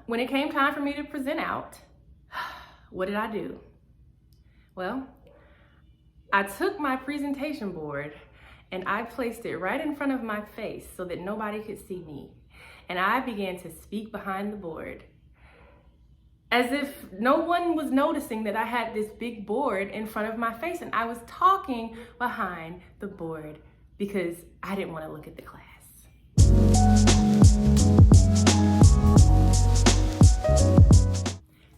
when it came time for me to present out, what did I do? Well, I took my presentation board and I placed it right in front of my face so that nobody could see me. And I began to speak behind the board as if no one was noticing that I had this big board in front of my face, and I was talking behind the board because I didn't want to look at the class.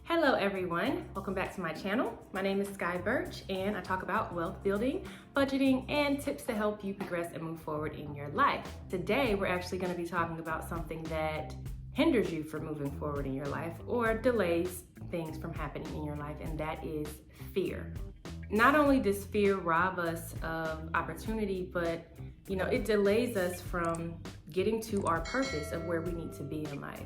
Hello everyone, welcome back to my channel. My name is Sky Birch and I talk about wealth building, budgeting, and tips to help you progress and move forward in your life. Today we're actually going to be talking about something that hinders you from moving forward in your life or delays things from happening in your life, and that is fear. Not only does fear rob us of opportunity, but it delays us from getting to our purpose of where we need to be in life.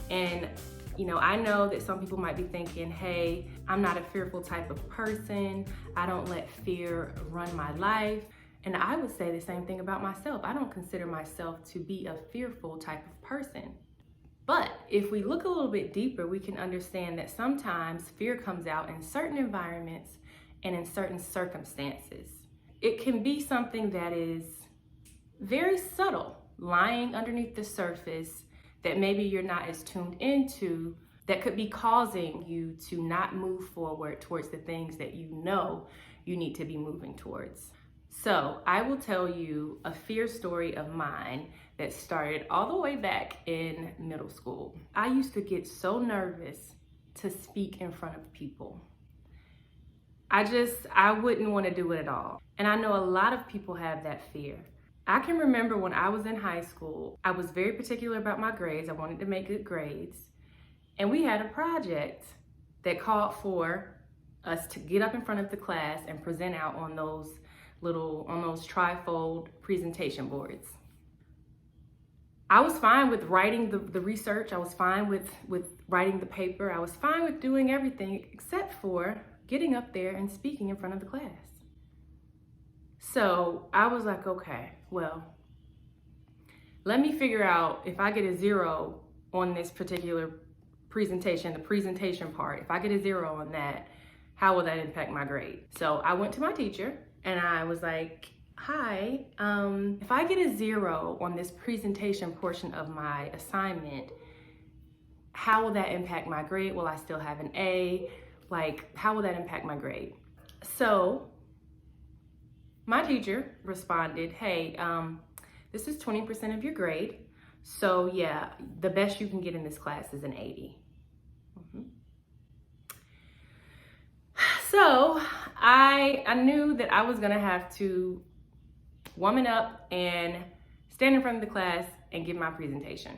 And I know that some people might be thinking, hey, I'm not a fearful type of person. I don't let fear run my life. And I would say the same thing about myself. I don't consider myself to be a fearful type of person. But if we look a little bit deeper, we can understand that sometimes fear comes out in certain environments and in certain circumstances. It can be something that is very subtle, lying underneath the surface that maybe you're not as tuned into, that could be causing you to not move forward towards the things that you know you need to be moving towards. So I will tell you a fear story of mine that started all the way back in middle school. I used to get so nervous to speak in front of people. I wouldn't want to do it at all. And I know a lot of people have that fear. I can remember when I was in high school, I was very particular about my grades. I wanted to make good grades. And we had a project that called for us to get up in front of the class and present out on those trifold presentation boards. I was fine with writing the research. I was fine with writing the paper. I was fine with doing everything except for getting up there and speaking in front of the class. So I was like, okay, well, let me figure out if I get a 0 on this particular presentation, the presentation part, if I get a 0 on that, how will that impact my grade? So I went to my teacher and I was like, hi, if I get a 0 on this presentation portion of my assignment, how will that impact my grade? Will I still have an A? How will that impact my grade? So my teacher responded, hey, this is 20% of your grade. So yeah, the best you can get in this class is an 80. So I knew that I was gonna have to woman up and stand in front of the class and give my presentation.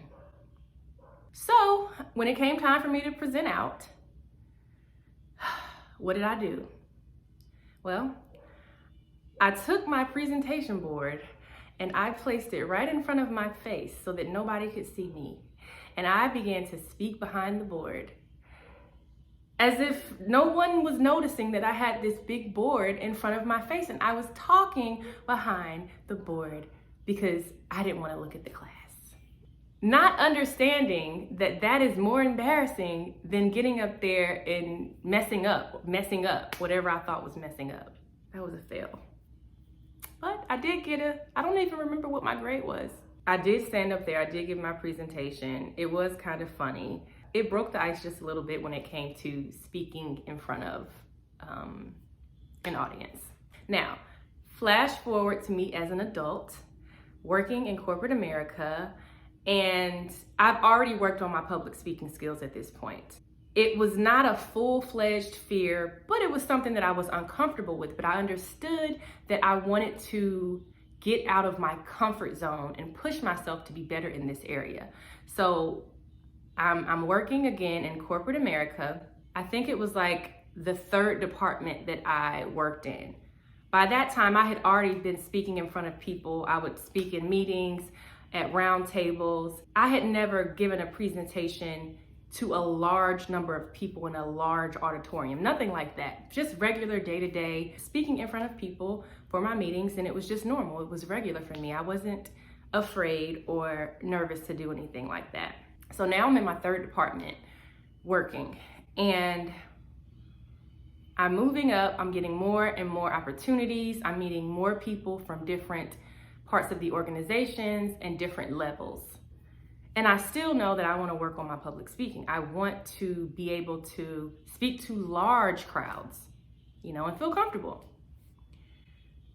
So when it came time for me to present out, what did I do? Well, I took my presentation board and I placed it right in front of my face so that nobody could see me. And I began to speak behind the board as if no one was noticing that I had this big board in front of my face, and I was talking behind the board because I didn't want to look at the class. Not understanding that that is more embarrassing than getting up there and messing up whatever I thought was messing up. That was a fail. But I did I don't even remember what my grade was. I did stand up there, I did give my presentation. It was kind of funny. It broke the ice just a little bit when it came to speaking in front of an audience. Now, flash forward to me as an adult, working in corporate America, and I've already worked on my public speaking skills at this point. It was not a full-fledged fear, but it was something that I was uncomfortable with, but I understood that I wanted to get out of my comfort zone and push myself to be better in this area. So I'm working again in corporate America. I think it was like the 3rd department that I worked in. By that time, I had already been speaking in front of people. I would speak in meetings, at round tables. I had never given a presentation to a large number of people in a large auditorium, nothing like that. Just regular day-to-day speaking in front of people for my meetings, and it was just normal. It was regular for me. I wasn't afraid or nervous to do anything like that. So now I'm in my third department working, and I'm moving up. I'm getting more and more opportunities. I'm meeting more people from different parts of the organizations and different levels. And I still know that I want to work on my public speaking. I want to be able to speak to large crowds, and feel comfortable.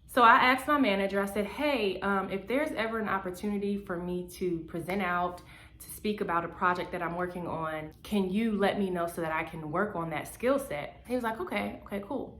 So I asked my manager, I said, hey, if there's ever an opportunity for me to present out, to speak about a project that I'm working on, can you let me know so that I can work on that skill set? He was like, okay, cool.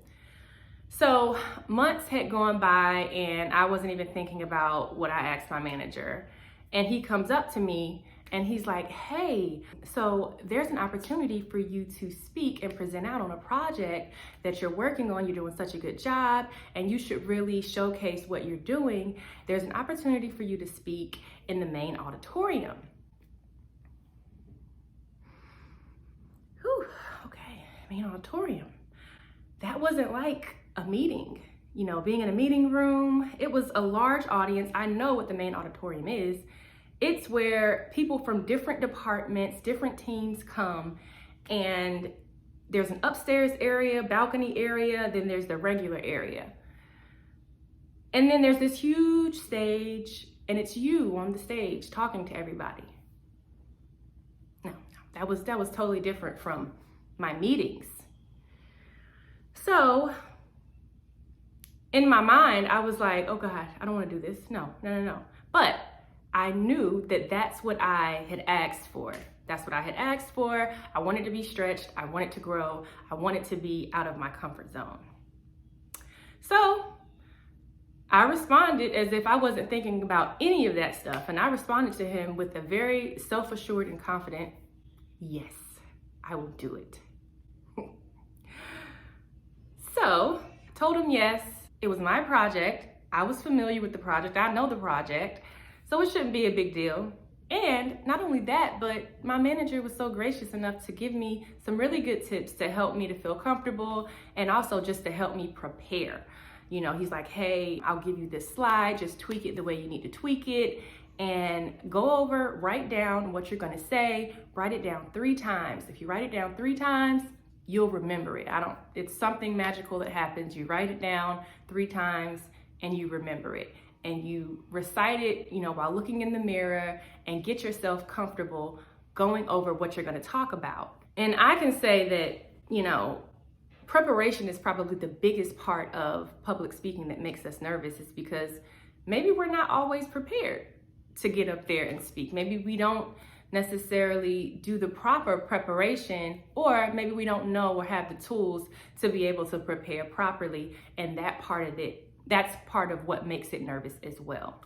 So months had gone by and I wasn't even thinking about what I asked my manager. And he comes up to me and he's like, hey, so there's an opportunity for you to speak and present out on a project that you're working on. You're doing such a good job and you should really showcase what you're doing. There's an opportunity for you to speak in the main auditorium. Whew, okay, main auditorium. That wasn't like a meeting. Being in a meeting room, it was a large audience. I know what the main auditorium is. It's where people from different departments, different teams come, and there's an upstairs area, balcony area, then there's the regular area. And then there's this huge stage, and it's you on the stage talking to everybody. No, that was totally different from my meetings. So in my mind, I was like, oh God, I don't want to do this. No. But I knew that that's what I had asked for. That's what I had asked for. I wanted to be stretched. I wanted to grow. I wanted to be out of my comfort zone. So I responded as if I wasn't thinking about any of that stuff. And I responded to him with a very self-assured and confident, yes, I will do it. So told him yes, it was my project. I was familiar with the project. I know the project. So it shouldn't be a big deal. And not only that, but my manager was so gracious enough to give me some really good tips to help me to feel comfortable and also just to help me prepare. He's like, hey, I'll give you this slide, just tweak it the way you need to tweak it and go over, write down what you're gonna say, write it down 3 times. If you write it down 3 times, you'll remember it. It's something magical that happens. You write it down 3 times and you remember it. And you recite it, while looking in the mirror and get yourself comfortable going over what you're going to talk about. And I can say that, preparation is probably the biggest part of public speaking that makes us nervous. Is because maybe we're not always prepared to get up there and speak. Maybe we don't necessarily do the proper preparation, or maybe we don't know or have the tools to be able to prepare properly. And that's part of what makes it nervous as well.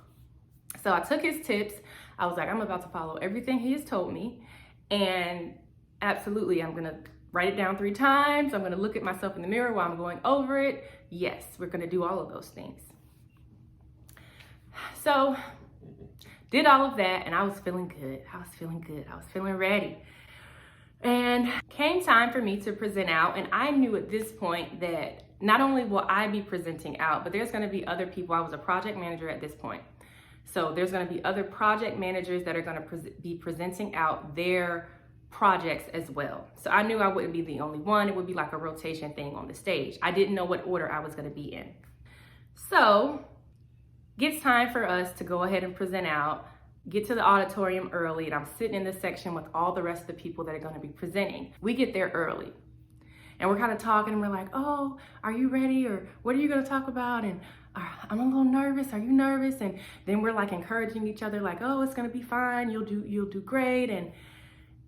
So I took his tips. I was like, I'm about to follow everything he has told me. And absolutely, I'm gonna write it down 3 times. I'm gonna look at myself in the mirror while I'm going over it. Yes, we're gonna do all of those things. So did all of that and I was feeling good. I was feeling ready. And came time for me to present out. And I knew at this point that not only will I be presenting out, but there's gonna be other people. I was a project manager at this point. So there's gonna be other project managers that are gonna be presenting out their projects as well. So I knew I wouldn't be the only one. It would be like a rotation thing on the stage. I didn't know what order I was gonna be in. So gets time for us to go ahead and present out, get to the auditorium early, and I'm sitting in this section with all the rest of the people that are gonna be presenting. We get there early. And we're kind of talking and we're like, oh, are you ready? Or what are you gonna talk about? And I'm a little nervous, are you nervous? And then we're like encouraging each other like, oh, it's gonna be fine, you'll do great.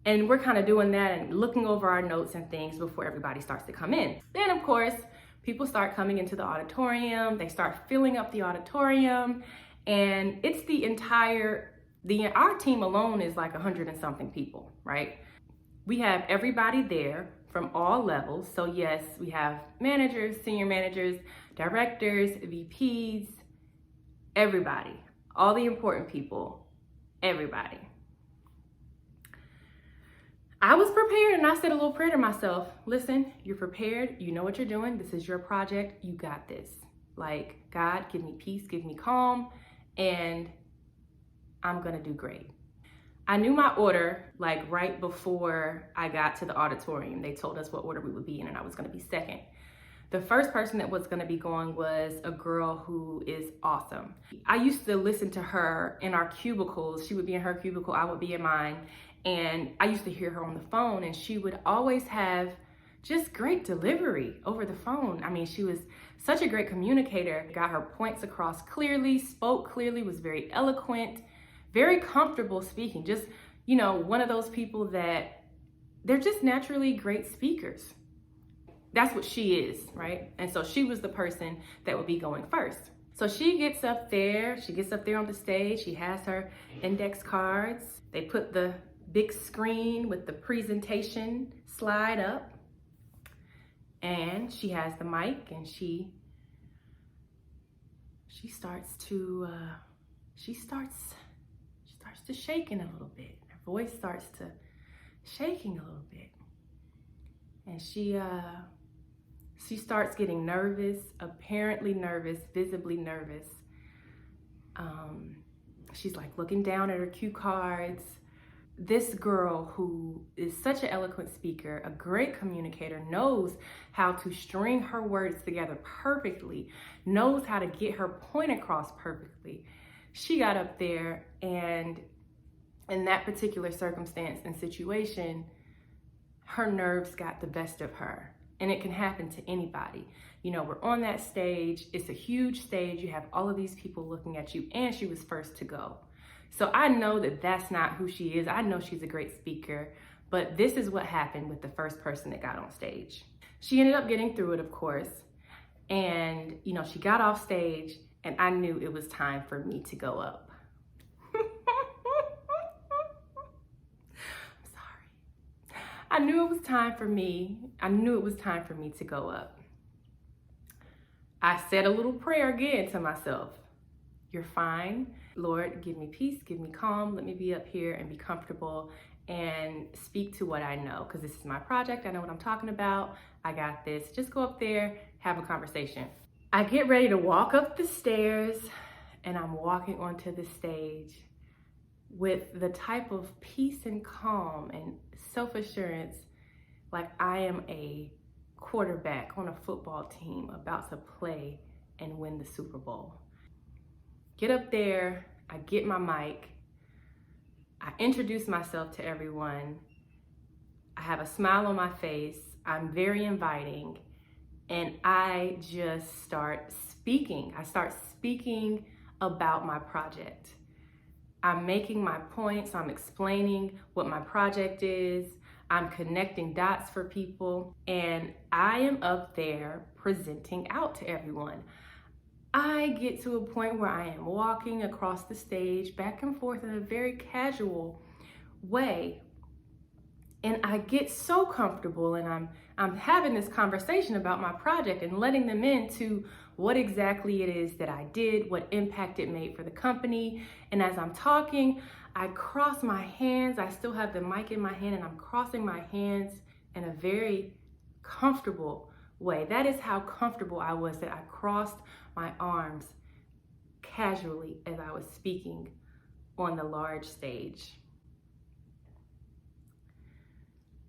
And we're kind of doing that and looking over our notes and things before everybody starts to come in. Then of course, people start coming into the auditorium, they start filling up the auditorium, and it's our team alone is like 100 and something people, right? We have everybody there from all levels. So yes, we have managers, senior managers, directors, VPs, everybody, all the important people, everybody. I was prepared and I said a little prayer to myself. Listen, you're prepared. You know what you're doing. This is your project. You got this. Like, God, give me peace, give me calm, and I'm gonna do great. I knew my order like right before I got to the auditorium. They told us what order we would be in, and I was gonna be second. The first person that was gonna be going was a girl who is awesome. I used to listen to her in our cubicles. She would be in her cubicle, I would be in mine. And I used to hear her on the phone, and she would always have just great delivery over the phone. I mean, she was such a great communicator, got her points across clearly, spoke clearly, was very eloquent, very comfortable speaking. Just, you know, one of those people that they're just naturally great speakers. That's what she is, right? And so she was the person that would be going first. So she gets up there on the stage, she has her index cards. They put the big screen with the presentation slide up, and she has the mic, and she starts to shaking a little bit. Her voice starts to shaking a little bit, and she starts getting nervous, apparently nervous, visibly nervous. She's like looking down at her cue cards. This girl who is such an eloquent speaker, a great communicator, knows how to string her words together perfectly, knows how to get her point across perfectly. She got up there, and in that particular circumstance and situation, her nerves got the best of her. And it can happen to anybody. You know, we're on that stage. It's a huge stage. You have all of these people looking at you, and she was first to go. So I know that that's not who she is. I know she's a great speaker, but this is what happened with the first person that got on stage. She ended up getting through it, of course. And, you know, she got off stage, and I knew it was time for me to go up. I'm sorry. I knew it was time for me to go up. I said a little prayer again to myself. You're fine. Lord, give me peace, give me calm. Let me be up here and be comfortable and speak to what I know, because this is my project. I know what I'm talking about. I got this. Just go up there, have a conversation. I get ready to walk up the stairs, and I'm walking onto the stage with the type of peace and calm and self-assurance like I am a quarterback on a football team about to play and win the Super Bowl. Get up there, I get my mic, I introduce myself to everyone, I have a smile on my face, I'm very inviting, and I just start speaking. I start speaking about my project. I'm making my points, I'm explaining what my project is, I'm connecting dots for people, and I am up there presenting out to everyone. I get to a point where I am walking across the stage back and forth in a very casual way. And I get so comfortable, and I'm having this conversation about my project and letting them into what exactly it is that I did, what impact it made for the company. And as I'm talking, I cross my hands. I still have the mic in my hand, and I'm crossing my hands in a very comfortable way. That is how comfortable I was, that I crossed my arms casually as I was speaking on the large stage.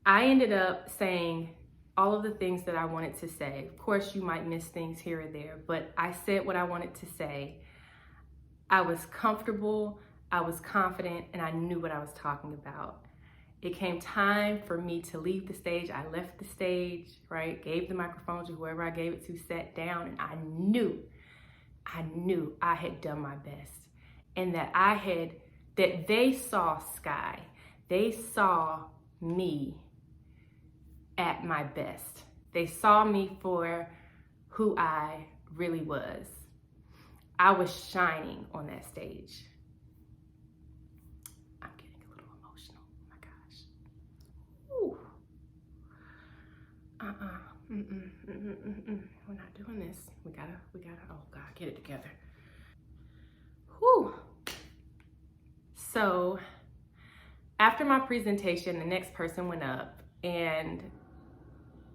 I ended up saying all of the things that I wanted to say. Of course, you might miss things here or there, but I said what I wanted to say. I was comfortable, I was confident, and I knew what I was talking about. It came time for me to leave the stage. I left the stage, right? Gave the microphone to whoever I gave it to, sat down, and I knew I had done my best, and that they saw Sky. They saw me at my best. They saw me for who I really was. I was shining on that stage. I'm getting a little emotional. Oh my gosh. We're not doing this. We gotta, oh God, get it together. Whew. So after my presentation, the next person went up, and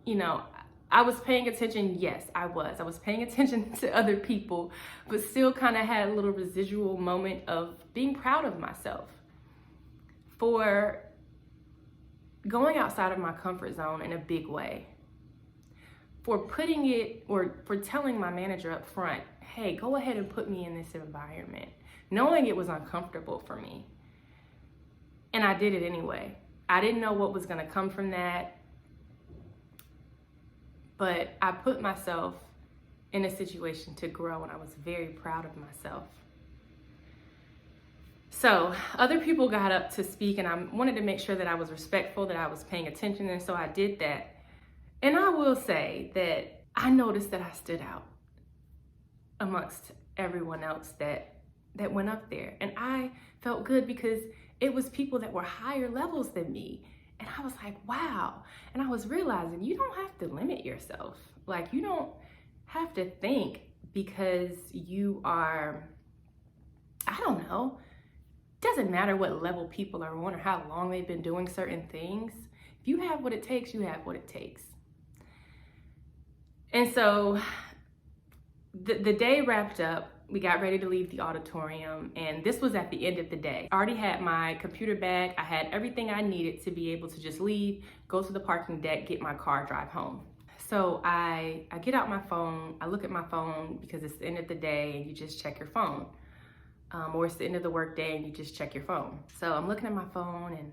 you know, I was paying attention. Yes, I was paying attention to other people, but still kind of had a little residual moment of being proud of myself for going outside of my comfort zone in a big way, for putting it, or for telling my manager up front, hey, go ahead and put me in this environment, knowing it was uncomfortable for me. And I did it anyway. I didn't know what was gonna come from that, but I put myself in a situation to grow, and I was very proud of myself. So other people got up to speak, and I wanted to make sure that I was respectful, that I was paying attention, and so I did that. And I will say that I noticed that I stood out amongst everyone else that went up there. And I felt good because it was people that were higher levels than me. And I was like, wow. And I was realizing you don't have to limit yourself. Like, you don't have to think because you are, I don't know, doesn't matter what level people are on or how long they've been doing certain things. If you have what it takes, you have what it takes. And so the day wrapped up. We got ready to leave the auditorium, and this was at the end of the day. I already had my computer bag. I had everything I needed to be able to just leave, go to the parking deck, get my car, drive home. So I get out my phone. I look at my phone because it's the end of the day and you just check your phone. Or it's the end of the work day and you just check your phone. So I'm looking at my phone and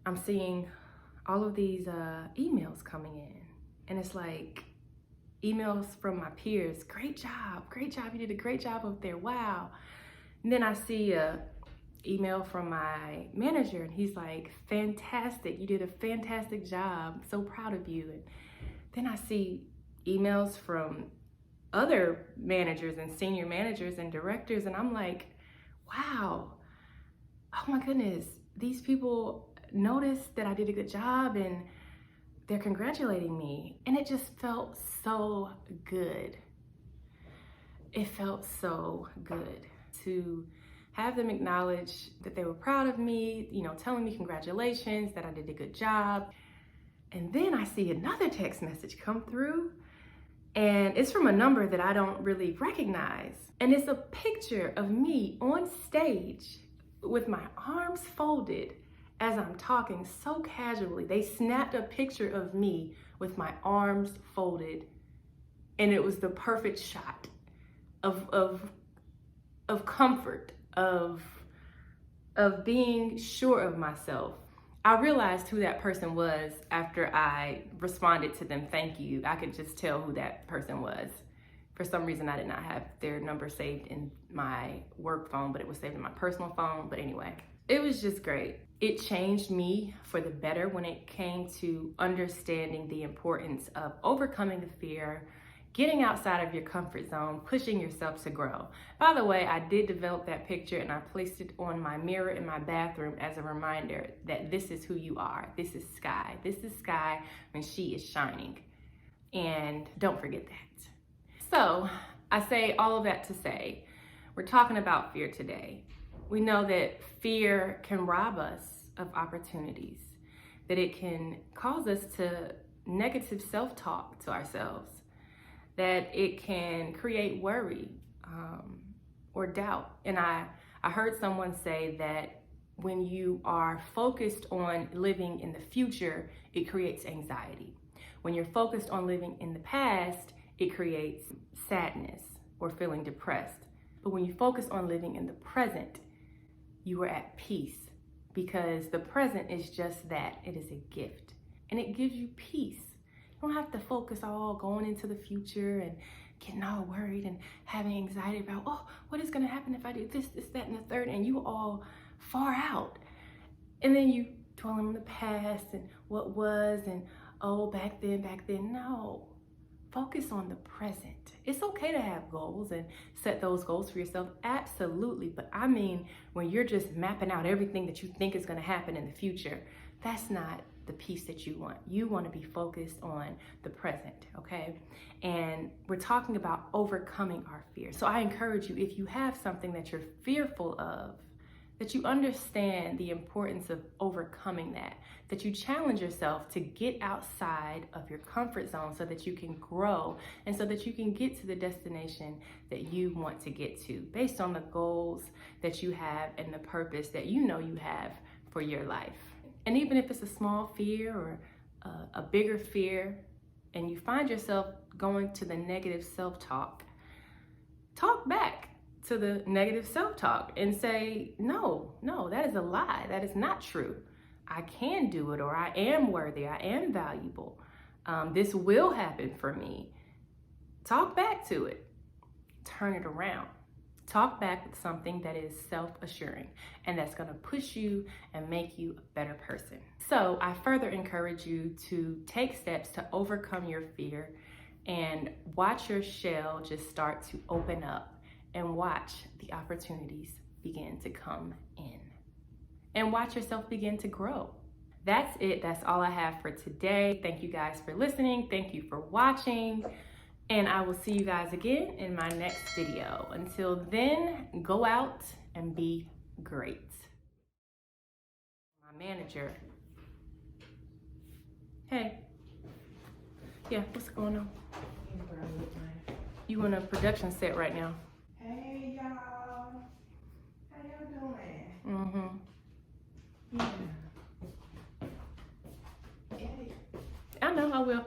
I'm seeing all of these emails coming in. And it's like emails from my peers. Great job, you did a great job up there, wow. And then I see a email from my manager and he's like, fantastic, you did a fantastic job, so proud of you. And then I see emails from other managers and senior managers and directors, and I'm like, wow, oh my goodness, these people noticed that I did a good job and they're congratulating me. And it just felt so good. It felt so good to have them acknowledge that they were proud of me, you know, telling me congratulations, that I did a good job. And then I see another text message come through, and it's from a number that I don't really recognize. And it's a picture of me on stage with my arms folded as I'm talking so casually. They snapped a picture of me with my arms folded, and it was the perfect shot of comfort, of being sure of myself. I realized who that person was after I responded to them, thank you. I could just tell who that person was. For some reason, I did not have their number saved in my work phone, but it was saved in my personal phone. But anyway, it was just great. It changed me for the better when it came to understanding the importance of overcoming the fear, getting outside of your comfort zone, pushing yourself to grow. By the way, I did develop that picture and I placed it on my mirror in my bathroom as a reminder that this is who you are. This is Sky. This is Sky when she is shining. And don't forget that. So I say all of that to say, we're talking about fear today. We know that fear can rob us of opportunities, that it can cause us to negative self-talk to ourselves, that it can create worry or doubt. And I heard someone say that when you are focused on living in the future, it creates anxiety. When you're focused on living in the past, it creates sadness or feeling depressed. But when you focus on living in the present, you are at peace, because the present is just that. It is a gift, and it gives you peace. You don't have to focus all going into the future and getting all worried and having anxiety about, oh, what is going to happen if I do this, that, and the third, and you all far out. And then you dwell on the past and what was, and oh, back then. No. Focus on the present. It's okay to have goals and set those goals for yourself, absolutely. But I mean, when you're just mapping out everything that you think is going to happen in the future, that's not the peace that you want. You want to be focused on the present, okay? And we're talking about overcoming our fear. So I encourage you, if you have something that you're fearful of, that you understand the importance of overcoming that you challenge yourself to get outside of your comfort zone so that you can grow and so that you can get to the destination that you want to get to based on the goals that you have and the purpose that you know you have for your life. And even if it's a small fear or a bigger fear, and you find yourself going to the negative self-talk, talk back to the negative self-talk and say, no, that is a lie. That is not true. I can do it, or I am worthy. I am valuable. This will happen for me. Talk back to it. Turn it around. Talk back with something that is self-assuring and that's going to push you and make you a better person. So I further encourage you to take steps to overcome your fear and watch your shell just start to open up and watch the opportunities begin to come in and watch yourself begin to grow. That's it. That's all I have for today. Thank you guys for listening. Thank you for watching. And I will see you guys again in my next video. Until then, go out and be great. My manager. Hey. Yeah, what's going on? You in a production set right now. Hey y'all. How y'all doing? Mm-hmm. Yeah. I know, I will.